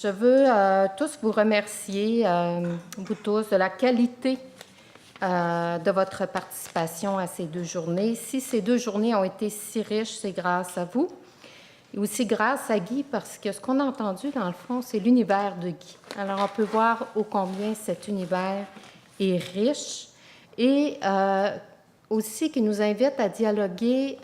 Je veux tous vous remercier, vous tous, de la qualité de votre participation à ces 2 journées. Si ces 2 journées ont été si riches, c'est grâce à vous. Et aussi grâce à Guy, parce que ce qu'on a entendu, dans le fond, c'est l'univers de Guy. Alors, on peut voir ô combien cet univers est riche et aussi qui nous invite à dialoguer.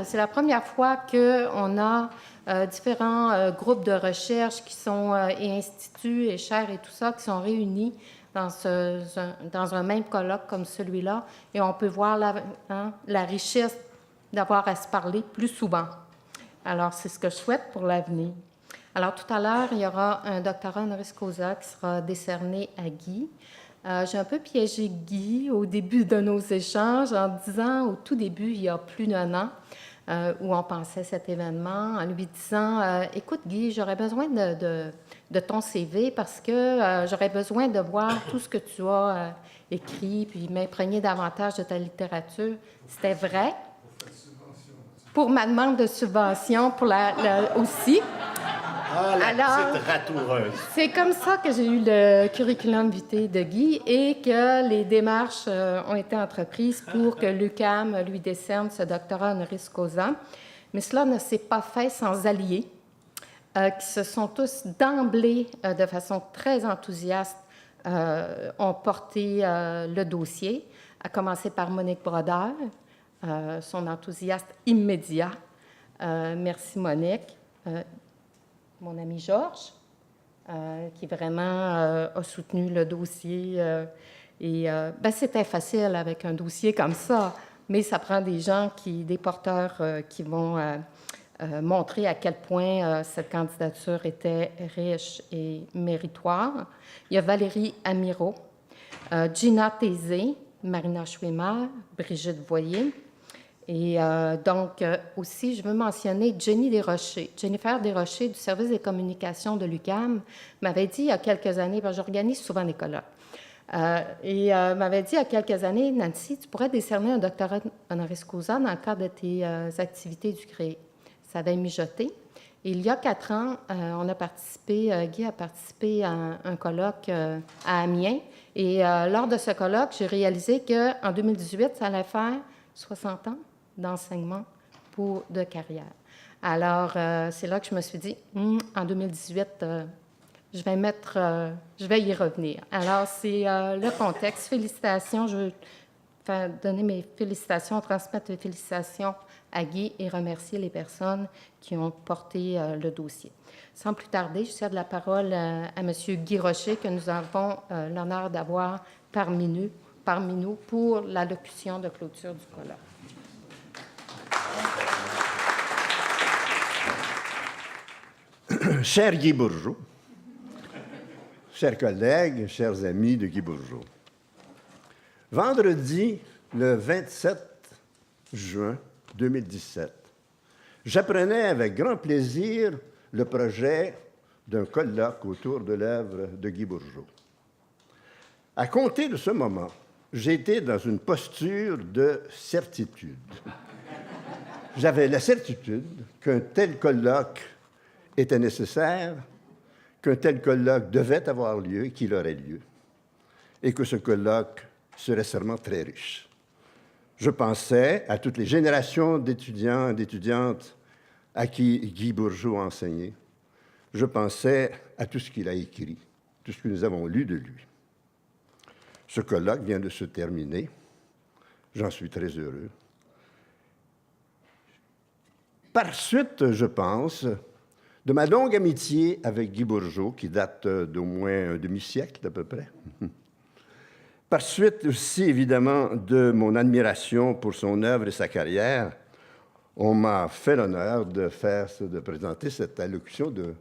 C'est la première fois qu'on a différents groupes de recherche qui sont, et instituts et chaires et tout ça, qui sont réunis dans un même colloque comme celui-là. Et on peut voir la richesse d'avoir à se parler plus souvent. Alors, c'est ce que je souhaite pour l'avenir. Alors, tout à l'heure, il y aura un doctorat honoris causa qui sera décerné à Guy. J'ai un peu piégé Guy au début de nos échanges en disant, au tout début, il y a plus d'1 an, où on pensait cet événement, en lui disant « Écoute, Guy, j'aurais besoin de ton CV parce que j'aurais besoin de voir tout ce que tu as écrit, puis m'imprégner davantage de ta littérature. » C'était vrai. Pour ma demande de subvention, pour aussi. Ah, la petite ratoureuse! C'est comme ça que j'ai eu le curriculum vitae de Guy et que les démarches ont été entreprises pour que l'UQAM lui décerne ce doctorat honoris causa. Mais cela ne s'est pas fait sans alliés qui se sont tous d'emblée, de façon très enthousiaste, ont porté le dossier, à commencer par Monique Brodeur, son enthousiasme immédiat. Merci, Monique. Mon ami Georges, qui vraiment a soutenu le dossier. C'était facile avec un dossier comme ça, mais ça prend des gens, des porteurs qui vont montrer à quel point cette candidature était riche et méritoire. Il y a Valérie Amirault, Gina Tézé, Marina Schwimmer, Brigitte Voyer. Et donc, aussi, je veux mentionner Jennifer Desrochers du service des communications de l'UQAM m'avait dit il y a quelques années, parce que j'organise souvent des colloques, m'avait dit il y a quelques années, Nancy, tu pourrais décerner un doctorat honoris causa dans le cadre de tes activités du CREE. Ça avait mijoté. Et il y a 4 ans, Guy a participé à un colloque à Amiens. Et lors de ce colloque, j'ai réalisé qu'en 2018, ça allait faire 60 ans d'enseignement de carrière. Alors, c'est là que je me suis dit, en 2018, je vais y revenir. Alors, c'est le contexte. Félicitations. Je veux donner mes félicitations, transmettre mes félicitations à Guy et remercier les personnes qui ont porté le dossier. Sans plus tarder, je cède la parole à M. Guy Rocher, que nous avons l'honneur d'avoir parmi nous pour l'allocution de clôture du colloque. Cher Guy Bourgeot, chers collègues, chers amis de Guy Bourgeot, vendredi, le 27 juin 2017, j'apprenais avec grand plaisir le projet d'un colloque autour de l'œuvre de Guy Bourgeot. À compter de ce moment, j'étais dans une posture de certitude. J'avais la certitude qu'un tel colloque était nécessaire, qu'un tel colloque devait avoir lieu, qu'il aurait lieu, et que ce colloque serait sûrement très riche. Je pensais à toutes les générations d'étudiants et d'étudiantes à qui Guy Bourgeot a enseigné. Je pensais à tout ce qu'il a écrit, tout ce que nous avons lu de lui. Ce colloque vient de se terminer. J'en suis très heureux. Par suite, je pense, de ma longue amitié avec Guy Bourgeot, qui date d'au moins un demi-siècle à peu près. Par suite aussi, évidemment, de mon admiration pour son œuvre et sa carrière, on m'a fait l'honneur de présenter cette allocution de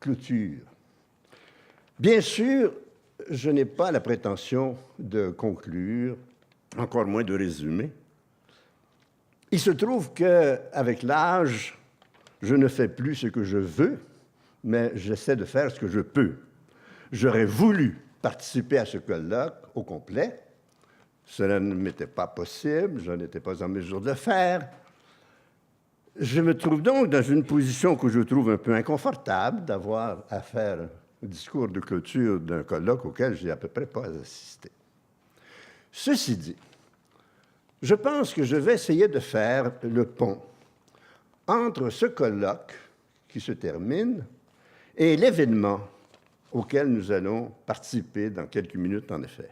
clôture. Bien sûr, je n'ai pas la prétention de conclure, encore moins de résumer. Il se trouve qu'avec l'âge, je ne fais plus ce que je veux, mais j'essaie de faire ce que je peux. J'aurais voulu participer à ce colloque au complet. Cela ne m'était pas possible, je n'étais pas en mesure de le faire. Je me trouve donc dans une position que je trouve un peu inconfortable, d'avoir à faire discours de clôture d'un colloque auquel je n'ai à peu près pas assisté. Ceci dit, je pense que je vais essayer de faire le pont entre ce colloque qui se termine et l'événement auquel nous allons participer dans quelques minutes, en effet.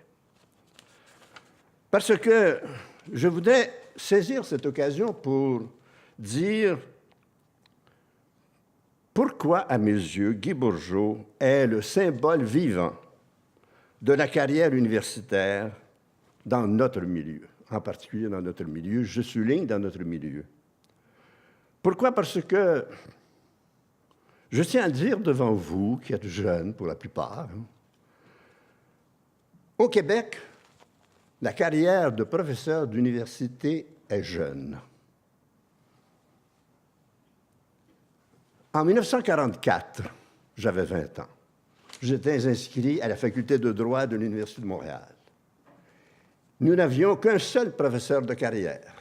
Parce que je voudrais saisir cette occasion pour dire pourquoi, à mes yeux, Guy Bourgeot est le symbole vivant de la carrière universitaire dans notre milieu, en particulier dans notre milieu, je souligne dans notre milieu. Pourquoi? Parce que je tiens à dire devant vous, qui êtes jeunes pour la plupart, au Québec, la carrière de professeur d'université est jeune. En 1944, j'avais 20 ans. J'étais inscrit à la faculté de droit de l'Université de Montréal. Nous n'avions qu'un seul professeur de carrière.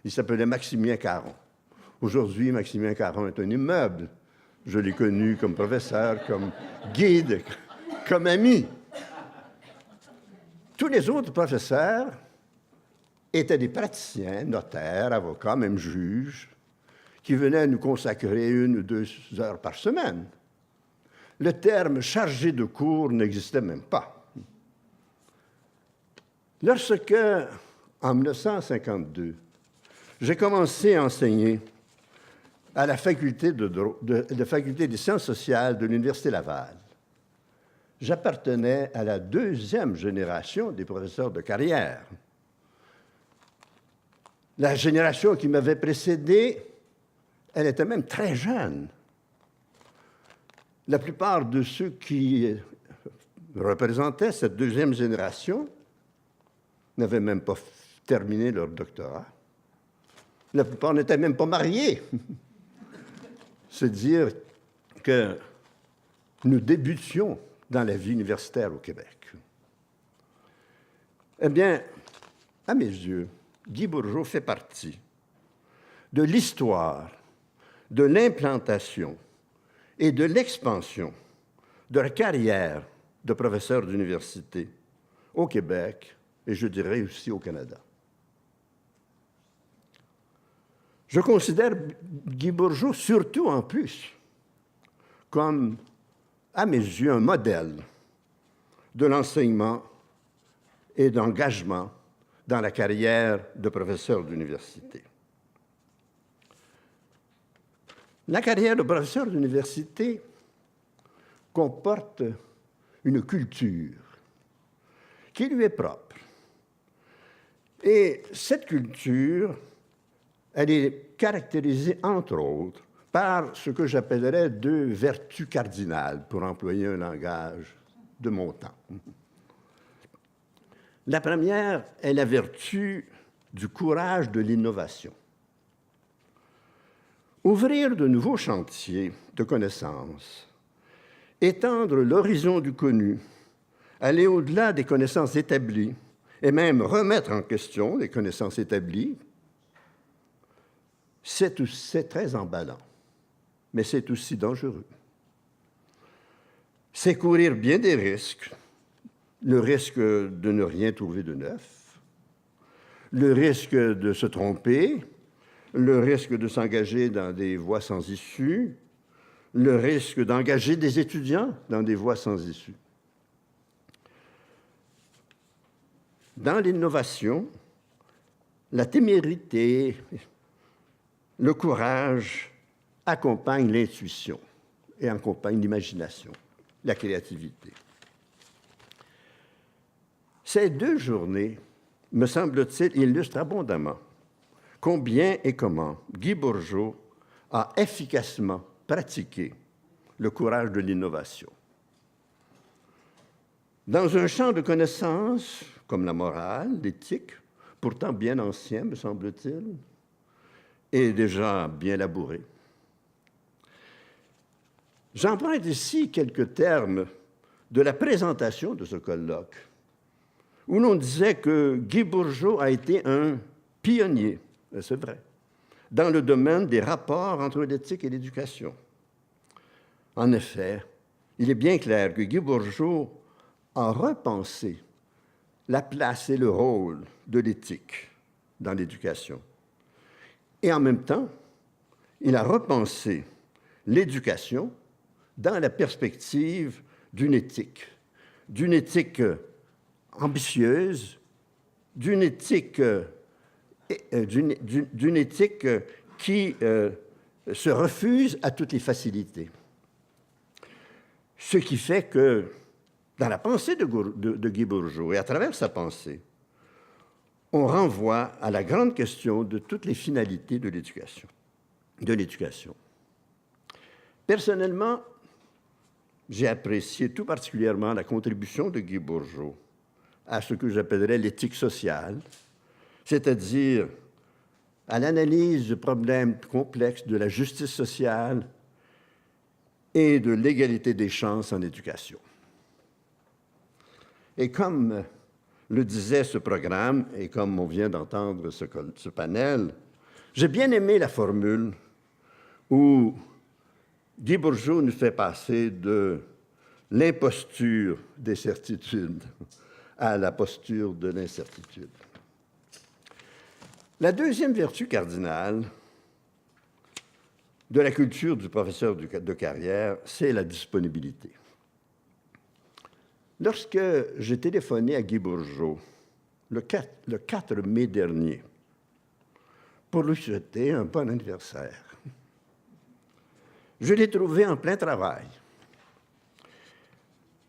Il s'appelait Maximien Caron. Aujourd'hui, Maximien Caron est un immeuble. Je l'ai connu comme professeur, comme guide, comme ami. Tous les autres professeurs étaient des praticiens, notaires, avocats, même juges, qui venaient nous consacrer 1 ou 2 heures par semaine. Le terme « chargé de cours » n'existait même pas. Lorsque, en 1952, j'ai commencé à enseigner à la faculté des sciences sociales de l'Université Laval, j'appartenais à la 2e génération des professeurs de carrière. La génération qui m'avait précédé, elle était même très jeune. La plupart de ceux qui représentaient cette 2e génération n'avaient même pas terminé leur doctorat. La plupart n'étaient même pas mariés. C'est dire que nous débutions dans la vie universitaire au Québec. Eh bien, à mes yeux, Guy Bourgeot fait partie de l'histoire, de l'implantation et de l'expansion de la carrière de professeur d'université au Québec et je dirais aussi au Canada. Je considère Guy Bourgeot surtout en plus comme, à mes yeux, un modèle de l'enseignement et d'engagement dans la carrière de professeur d'université. La carrière de professeur d'université comporte une culture qui lui est propre. Et cette culture, elle est caractérisée, entre autres, par ce que j'appellerais 2 vertus cardinales, pour employer un langage de mon temps. La première est la vertu du courage de l'innovation. Ouvrir de nouveaux chantiers de connaissances, étendre l'horizon du connu, aller au-delà des connaissances établies et même remettre en question les connaissances établies, c'est très emballant, mais c'est aussi dangereux. C'est courir bien des risques, le risque de ne rien trouver de neuf, le risque de se tromper, le risque de s'engager dans des voies sans issue, le risque d'engager des étudiants dans des voies sans issue. Dans l'innovation, la témérité, le courage accompagnent l'intuition et accompagnent l'imagination, la créativité. Ces 2 journées, me semble-t-il, illustrent abondamment combien et comment Guy Bourgeot a efficacement pratiqué le courage de l'innovation. Dans un champ de connaissances comme la morale, l'éthique, pourtant bien ancien, me semble-t-il, et déjà bien labouré. J'emprunte ici quelques termes de la présentation de ce colloque, où l'on disait que Guy Bourgeot a été un pionnier, c'est vrai, dans le domaine des rapports entre l'éthique et l'éducation. En effet, il est bien clair que Guy Bourgeot a repensé la place et le rôle de l'éthique dans l'éducation. Et en même temps, il a repensé l'éducation dans la perspective d'une éthique ambitieuse, d'une éthique qui se refuse à toutes les facilités. Ce qui fait que, dans la pensée de Guy Bourgeot et à travers sa pensée, on renvoie à la grande question de toutes les finalités de l'éducation. Personnellement, j'ai apprécié tout particulièrement la contribution de Guy Bourgeot à ce que j'appellerais l'éthique sociale, c'est-à-dire à l'analyse du problème complexe de la justice sociale et de l'égalité des chances en éducation. Et comme le disait ce programme, et comme on vient d'entendre ce panel, j'ai bien aimé la formule où Guy Bourgeot nous fait passer de l'imposture des certitudes à la posture de l'incertitude. La deuxième vertu cardinale de la culture du professeur de carrière, c'est la disponibilité. Lorsque j'ai téléphoné à Guy Bourgeot le 4 mai dernier pour lui souhaiter un bon anniversaire, je l'ai trouvé en plein travail.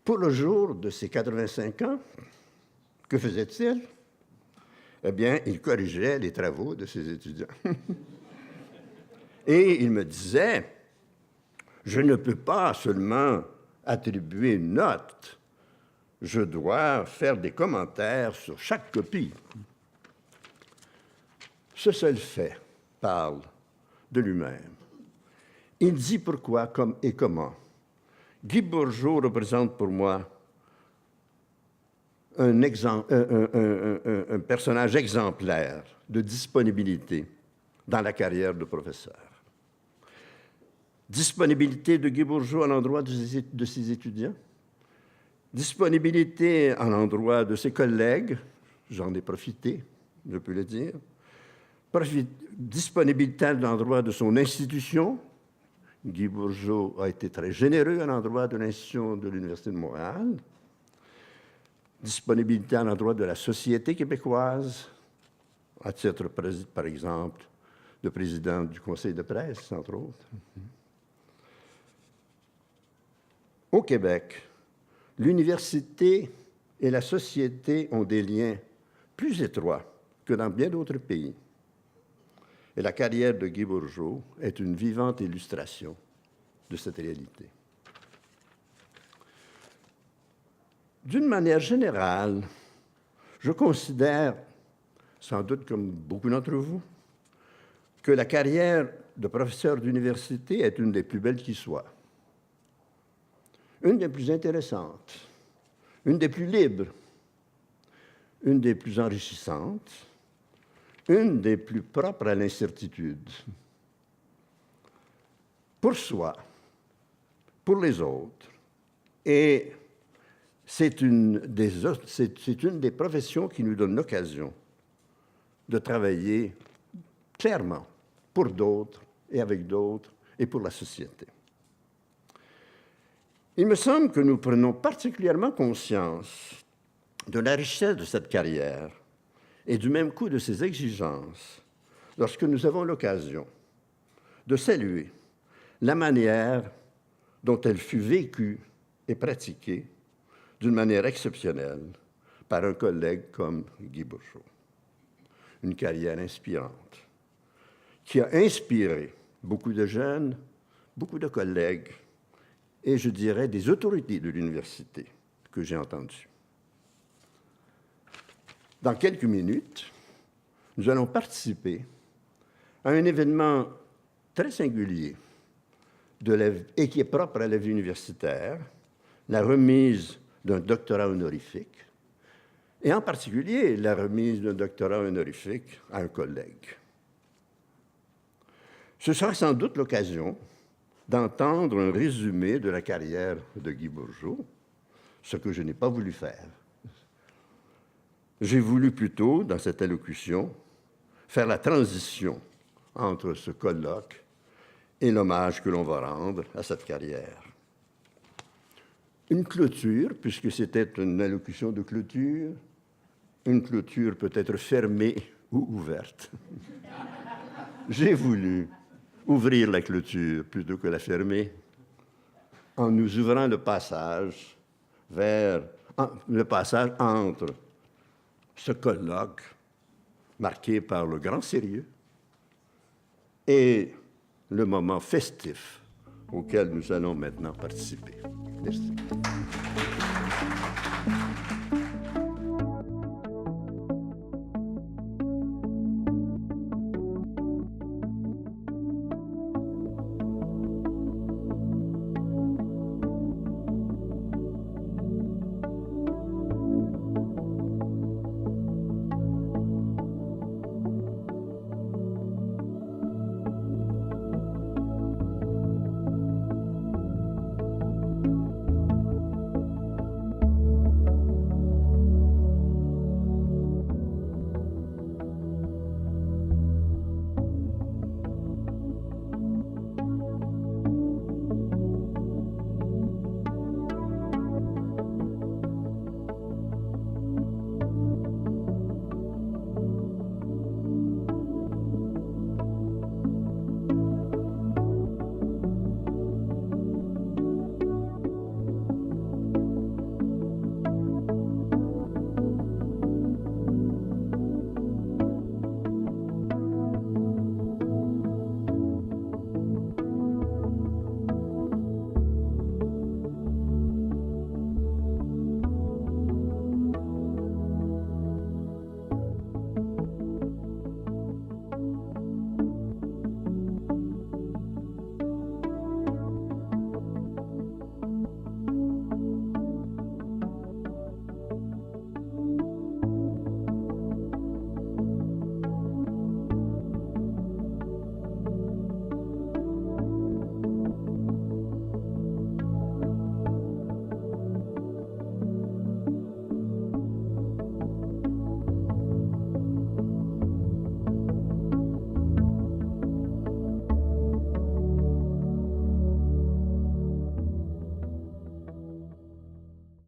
Pour le jour de ses 85 ans, que faisait-il? Eh bien, il corrigeait les travaux de ses étudiants. Et il me disait, je ne peux pas seulement attribuer une note, je dois faire des commentaires sur chaque copie. Ce seul fait parle de lui-même. Il dit pourquoi, comme et comment. Guy Bourgeot représente pour moi un personnage exemplaire de disponibilité dans la carrière de professeur. Disponibilité de Guy Bourgeot à l'endroit de ses étudiants, disponibilité à l'endroit de ses collègues, j'en ai profité, je peux le dire, disponibilité à l'endroit de son institution. Guy Bourgeot a été très généreux à l'endroit de l'institution de l'Université de Montréal, disponibilité à l'endroit de la société québécoise, à titre, par exemple, de président du Conseil de presse, entre autres. Au Québec, l'université et la société ont des liens plus étroits que dans bien d'autres pays. Et la carrière de Guy Bourgeot est une vivante illustration de cette réalité. D'une manière générale, je considère, sans doute comme beaucoup d'entre vous, que la carrière de professeur d'université est une des plus belles qui soit. Une des plus intéressantes, une des plus libres, une des plus enrichissantes, une des plus propres à l'incertitude. Pour soi, pour les autres, et c'est une des professions qui nous donne l'occasion de travailler clairement pour d'autres et avec d'autres et pour la société. Il me semble que nous prenons particulièrement conscience de la richesse de cette carrière et du même coup de ses exigences lorsque nous avons l'occasion de saluer la manière dont elle fut vécue et pratiquée d'une manière exceptionnelle par un collègue comme Guy Bourgeot. Une carrière inspirante qui a inspiré beaucoup de jeunes, beaucoup de collègues et, je dirais, des autorités de l'université que j'ai entendues. Dans quelques minutes, nous allons participer à un événement très singulier et qui est propre à la vie universitaire, la remise d'un doctorat honorifique, et en particulier la remise d'un doctorat honorifique à un collègue. Ce sera sans doute l'occasion d'entendre un résumé de la carrière de Guy Bourgeot, ce que je n'ai pas voulu faire. J'ai voulu plutôt, dans cette allocution, faire la transition entre ce colloque et l'hommage que l'on va rendre à cette carrière. Une clôture, puisque c'était une allocution de clôture, une clôture peut être fermée ou ouverte. J'ai voulu ouvrir la clôture plutôt que la fermer, en nous ouvrant le passage entre ce colloque marqué par le grand sérieux et le moment festif auquel nous allons maintenant participer. Merci.